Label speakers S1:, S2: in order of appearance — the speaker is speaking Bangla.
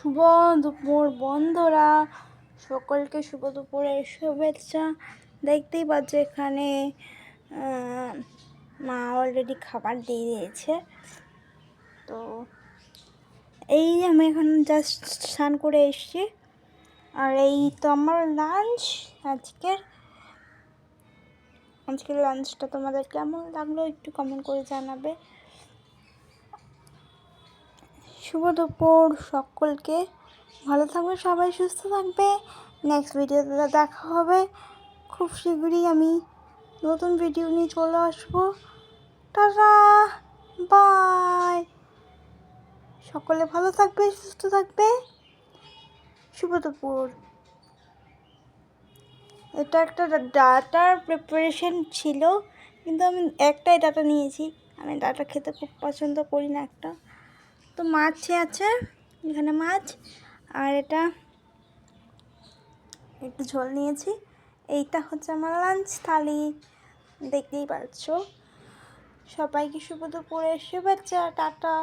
S1: শুভ দুপুর বন্ধুরা, সকলকে শুভ দুপুরের শুভেচ্ছা। দেখতেই পাচ্ছ এখানে মা অলরেডি খাবার দিয়ে দিয়েছে। তো এই আমি এখন জাস্ট স্নান করে এসেছি, আর এই তো আমার লাঞ্চ। আজকের লাঞ্চটা তোমাদের কেমন লাগলো একটু কমেন্ট করে জানাবে। শুভ দুপুর সকলকে, ভালো থাকবে সবাই, সুস্থ থাকবে। নেক্সট ভিডিওতে দেখা হবে খুব শীঘ্রই। আমি নতুন ভিডিও নিয়ে চলে আসবো। Tata, bye. সকলে ভালো থাকবে, সুস্থ থাকবে। শুভ দুপুর। এটা একটা ডাটার প্রিপারেশন ছিল, কিন্তু আমি একটাই ডাটা নিয়েছি। আমি ডাটা খেতে খুব পছন্দ করি না একটা। তো মাছ আছে এখানে, মাছ, আর এটা একটু ঝোল নিয়েছি। এইটা হচ্ছে আমার লাঞ্চ থালি, দেখতেই পাচ্ছ। সবাইকে শুভ দুপুরের শুভেচ্ছা, টাটা।